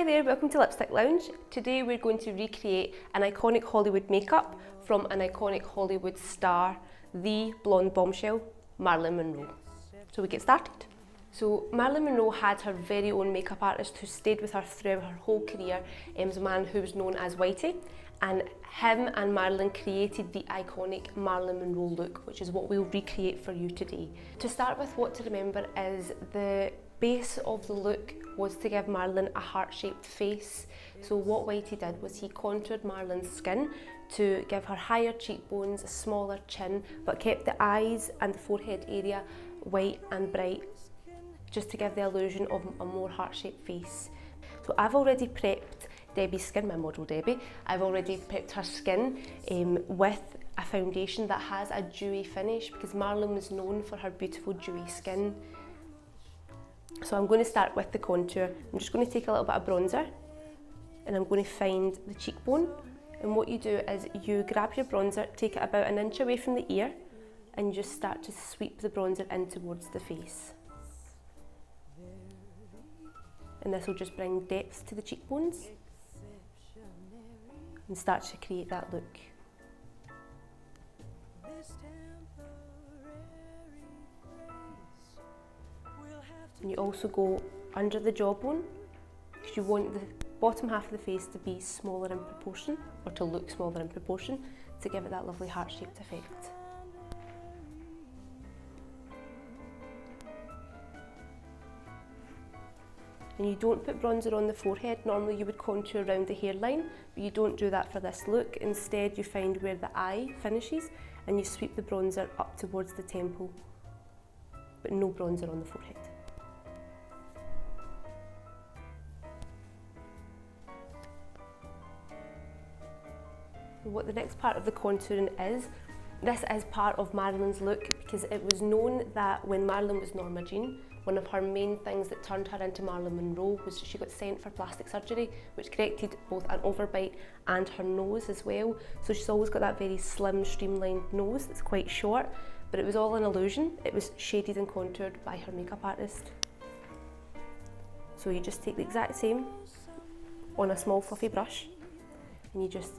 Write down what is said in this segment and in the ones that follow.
Hi there, welcome to Lipstick Lounge. Today we're going to recreate an iconic Hollywood makeup from an iconic Hollywood star, the blonde bombshell, Marilyn Monroe. So we get started. So Marilyn Monroe had her very own makeup artist who stayed with her throughout her whole career. It was a man who was known as Whitey, and him and Marilyn created the iconic Marilyn Monroe look, which is what we'll recreate for you today. To start with, what to remember is the base of the look was to give Marilyn a heart-shaped face. So what Whitey did was he contoured Marilyn's skin to give her higher cheekbones, a smaller chin, but kept the eyes and the forehead area white and bright, just to give the illusion of a more heart-shaped face. So I've already prepped Debbie's skin, my model Debbie. I've already prepped her skin with a foundation that has a dewy finish, because Marilyn was known for her beautiful dewy skin. So I'm going to start with the contour. I'm just going to take a little bit of bronzer and I'm going to find the cheekbone. And what you do is you grab your bronzer, take it about an inch away from the ear, and you just start to sweep the bronzer in towards the face. And this will just bring depth to the cheekbones and start to create that look. And you also go under the jawbone, because you want the bottom half of the face to be smaller in proportion, or to look smaller in proportion, to give it that lovely heart-shaped effect. And you don't put bronzer on the forehead. Normally you would contour around the hairline, but you don't do that for this look. Instead you find where the eye finishes and you sweep the bronzer up towards the temple, but no bronzer on the forehead. What the next part of the contouring is, this is part of Marilyn's look, because it was known that when Marilyn was Norma Jean, one of her main things that turned her into Marilyn Monroe was she got sent for plastic surgery, which corrected both an overbite and her nose as well. So she's always got that very slim, streamlined nose that's quite short, but it was all an illusion. It was shaded and contoured by her makeup artist. So you just take the exact same on a small fluffy brush and you just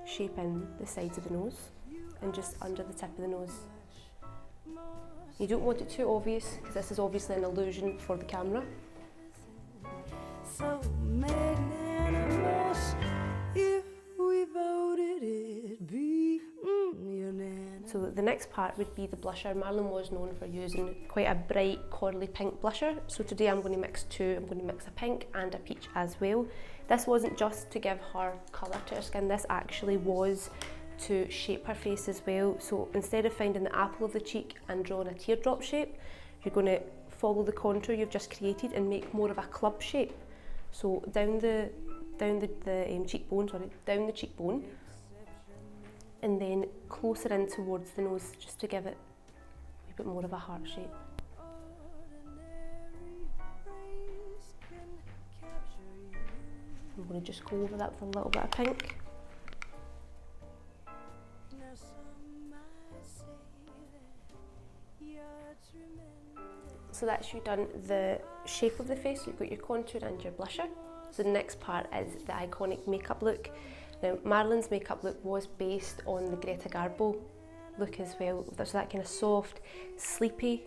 shape in the sides of the nose and just under the tip of the nose. You don't want it too obvious, because this is obviously an illusion for the camera. So magnanimous, if we voted it be unanimous. So the next part would be the blusher. Marilyn was known for using quite a bright corally pink blusher. So today I'm going to mix two. I'm going to mix a pink and a peach as well. This wasn't just to give her colour to her skin, this actually was to shape her face as well. So instead of finding the apple of the cheek and drawing a teardrop shape, you're going to follow the contour you've just created and make more of a club shape. So down the cheekbone, and then closer in towards the nose, just to give it a wee bit more of a heart shape. I'm going to just go over that with a little bit of pink. So that's you done the shape of the face. You've got your contour and your blusher. So the next part is the iconic makeup look. Now Marilyn's makeup look was based on the Greta Garbo look as well. There's that kind of soft, sleepy,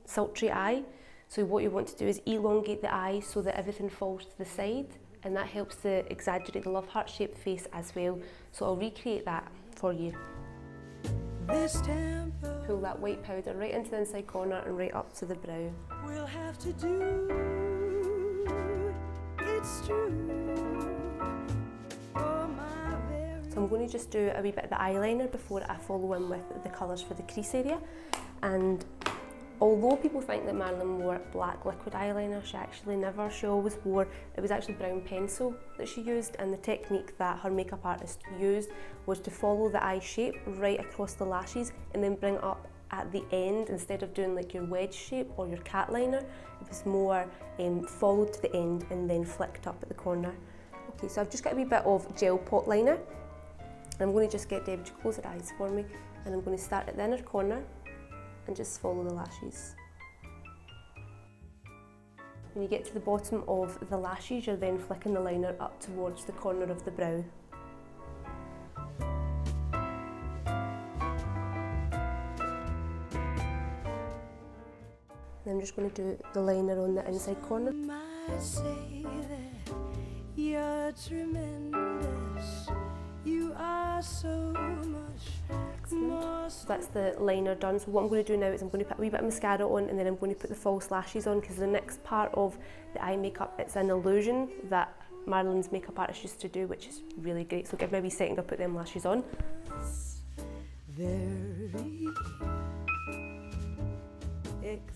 sultry eye. So what you want to do is elongate the eye so that everything falls to the side, and that helps to exaggerate the love heart-shaped face as well. So I'll recreate that for you. Pull that white powder right into the inside corner and right up to the brow. We'll have to do, it's true. So I'm going to just do a wee bit of the eyeliner before I follow in with the colours for the crease area. And although people think that Marilyn wore black liquid eyeliner, she actually never. She always wore, it was actually brown pencil that she used, and the technique that her makeup artist used was to follow the eye shape right across the lashes and then bring it up at the end. Instead of doing like your wedge shape or your cat liner, it was more followed to the end and then flicked up at the corner. Okay, so I've just got a wee bit of gel pot liner. I'm going to just get Debbie to close her eyes for me, and I'm going to start at the inner corner and just follow the lashes. When you get to the bottom of the lashes, you're then flicking the liner up towards the corner of the brow. And I'm just going to do the liner on the inside corner. You're tremendous. You are so much more. So that's the liner done. So what I'm going to do now is I'm going to put a wee bit of mascara on, and then I'm going to put the false lashes on, because the next part of the eye makeup, it's an illusion that Marilyn's makeup artist used to do, which is really great. So give me a wee second, I'll put them lashes on.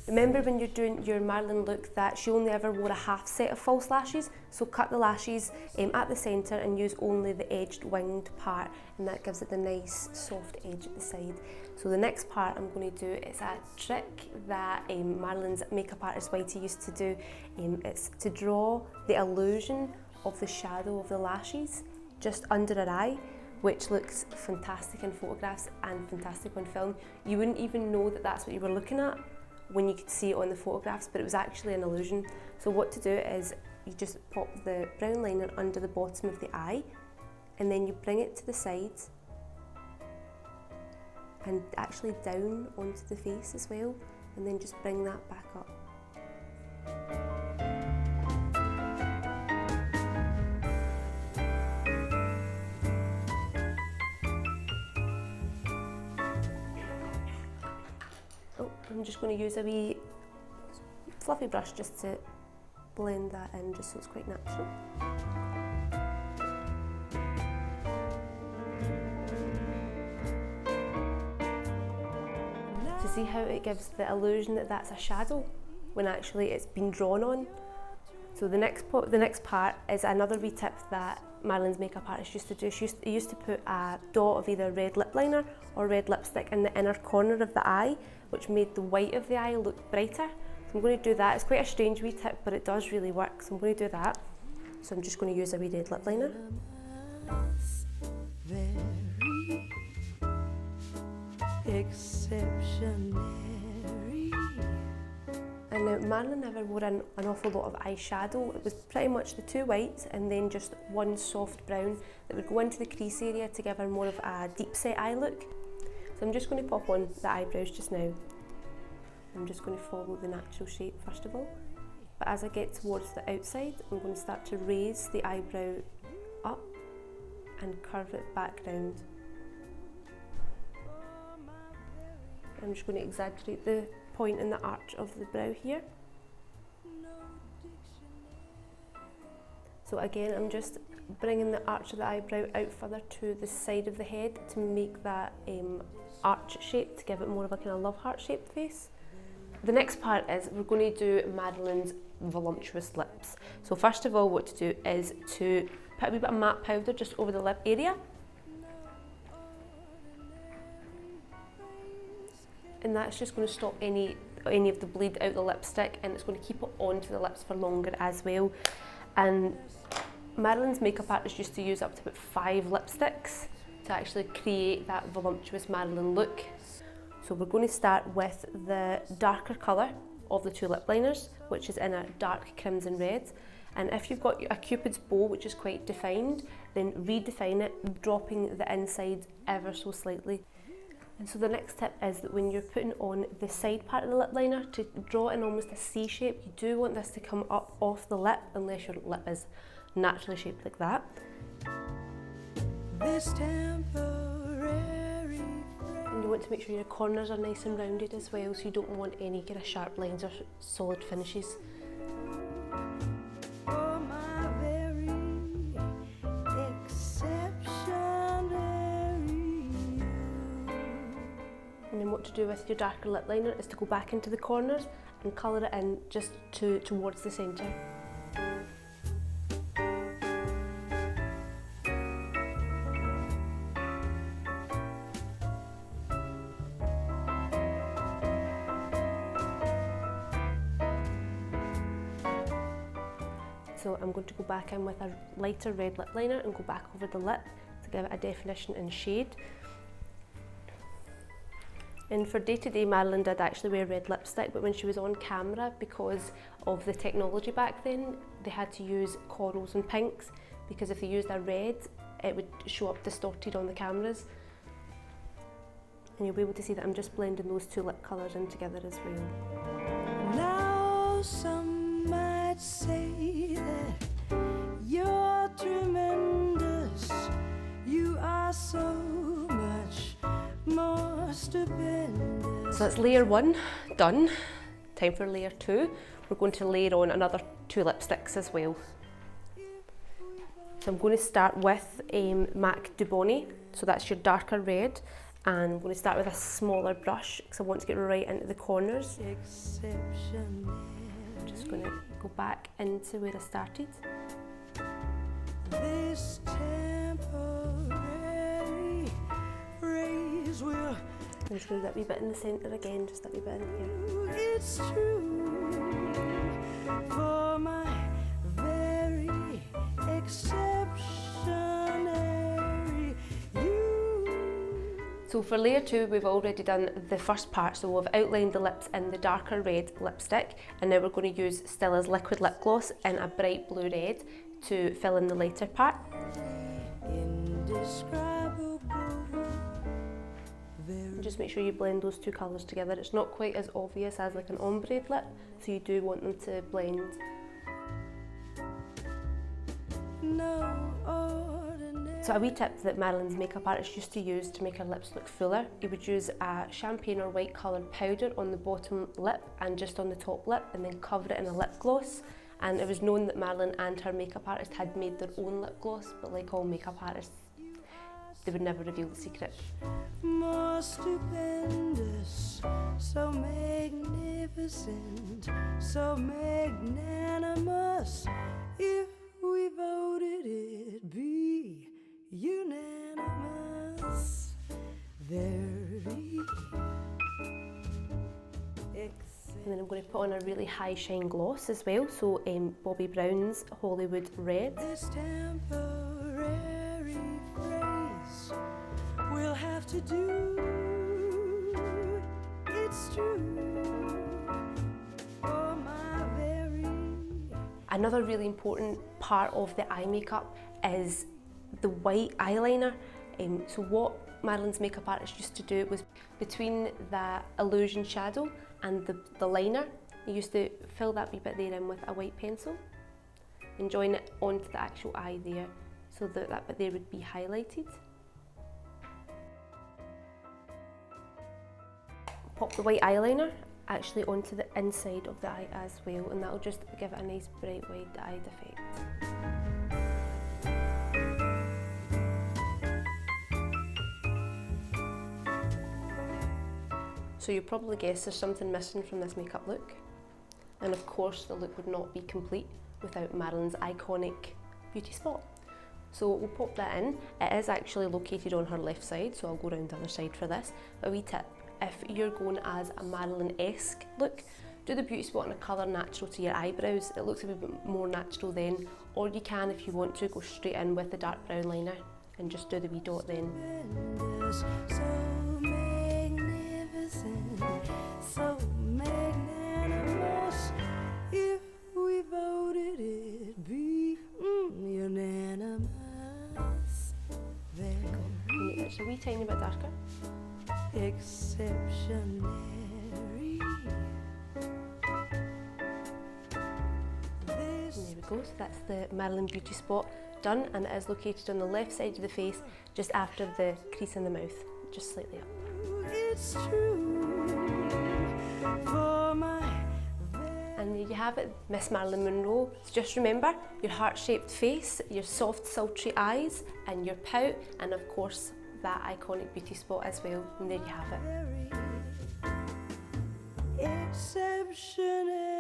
Remember when you're doing your Marilyn look that she only ever wore a half set of false lashes, so cut the lashes at the centre and use only the edged winged part, and that gives it the nice soft edge at the side. So the next part I'm going to do is a trick that Marilyn's makeup artist Whitey used to do. It's to draw the illusion of the shadow of the lashes just under her eye, which looks fantastic in photographs and fantastic on film. You wouldn't even know that that's what you were looking at when you could see it on the photographs, but it was actually an illusion. So what to do is you just pop the brown liner under the bottom of the eye, and then you bring it to the sides and actually down onto the face as well, and then just bring that back up. I'm just going to use a wee fluffy brush just to blend that in, just so it's quite natural. To see how it gives the illusion that that's a shadow when actually it's been drawn on. So the next part is another wee tip that Marilyn's makeup artist used to do. She used to put a dot of either red lip liner or red lipstick in the inner corner of the eye, which made the white of the eye look brighter. So I'm going to do that. It's quite a strange wee tip, but it does really work. So I'm going to do that. So I'm just going to use a wee red lip liner. And now Marilyn never wore an awful lot of eyeshadow. It was pretty much the two whites and then just one soft brown that would go into the crease area to give her more of a deep set eye look. So I'm just going to pop on the eyebrows just now. I'm just going to follow the natural shape first of all. But as I get towards the outside, I'm going to start to raise the eyebrow up and curve it back round. I'm just going to exaggerate the point in the arch of the brow here. So again, I'm just bringing the arch of the eyebrow out further to the side of the head to make that arch shape, to give it more of a kind of love heart shaped face. The next part is we're going to do Marilyn's voluptuous lips. So first of all, what to do is to put a wee bit of matte powder just over the lip area. And that's just going to stop any of the bleed out the lipstick, and it's going to keep it onto the lips for longer as well. And Marilyn's makeup artist used to use up to about 5 lipsticks to actually create that voluptuous Marilyn look. So we're going to start with the darker colour of the 2 lip liners, which is in a dark crimson red. And if you've got a Cupid's bow, which is quite defined, then redefine it, dropping the inside ever so slightly. And so the next tip is that when you're putting on the side part of the lip liner, to draw in almost a C shape, you do want this to come up off the lip, unless your lip is naturally shaped like that. And you want to make sure your corners are nice and rounded as well, so you don't want any kind of sharp lines or solid finishes. And then what to do with your darker lip liner is to go back into the corners and colour it in just towards the centre. So I'm going to go back in with a lighter red lip liner and go back over the lip to give it a definition and shade. And for day-to-day, Marilyn did actually wear red lipstick, but when she was on camera, because of the technology back then, they had to use corals and pinks, because if they used a red, it would show up distorted on the cameras. And you'll be able to see that I'm just blending those two lip colours in together as well. Now some might say that you're tremendous. You are so much more stupendous. So that's layer 1 done. Time for layer 2. We're going to layer on another 2 lipsticks as well. So I'm going to start with MAC Dubonnet. So that's your darker red. And I'm going to start with a smaller brush because I want to get right into the corners. I'm just going to go back into where I started. This temporary raise will. I'm just going to do that wee bit in the centre again, just that wee bit in here. It's true for my very exceptionary you. So for layer 2, we've already done the first part, so we've outlined the lips in the darker red lipstick, and now we're going to use Stilla's liquid lip gloss in a bright blue red to fill in the lighter part. Just make sure you blend those 2 colours together. It's not quite as obvious as like an ombre lip, so you do want them to blend. So a wee tip that Marilyn's makeup artist used to use to make her lips look fuller, he would use a champagne or white coloured powder on the bottom lip and just on the top lip, and then cover it in a lip gloss. And it was known that Marilyn and her makeup artist had made their own lip gloss, but like all makeup artists, they would never reveal the secret. More stupendous, so magnificent, so magnanimous. If we voted, it'd be unanimous. Very. And then I'm going to put on a really high shine gloss as well, so Bobbi Brown's Hollywood Red. This temporary phrase we'll have to do. It's true for my very. Another really important part of the eye makeup is the white eyeliner. So what Marilyn's makeup artist used to do was between the illusion shadow and the liner, he used to fill that wee bit there in with a white pencil and join it onto the actual eye there, so that that bit there would be highlighted. Pop the white eyeliner actually onto the inside of the eye as well, and that'll just give it a nice bright wide-eyed effect. So you'll probably guess there's something missing from this makeup look. And of course the look would not be complete without Marilyn's iconic beauty spot. So we'll pop that in. It is actually located on her left side, so I'll go around the other side for this. A wee tip, if you're going as a Marilyn-esque look, do the beauty spot in a colour natural to your eyebrows. It looks a wee bit more natural then. Or you can, if you want to, go straight in with the dark brown liner and just do the wee dot then. So magnanimous, if we voted it'd be unanimous. Make it a wee tiny bit darker. Exceptionary. There we go, so that's the Marilyn beauty spot done, and it is located on the left side of the face, just after the crease in the mouth, just slightly up. It's true for my. And there you have it, Miss Marilyn Monroe. So just remember your heart-shaped face, your soft, sultry eyes, and your pout, and of course that iconic beauty spot as well. And there you have it. Exceptionary.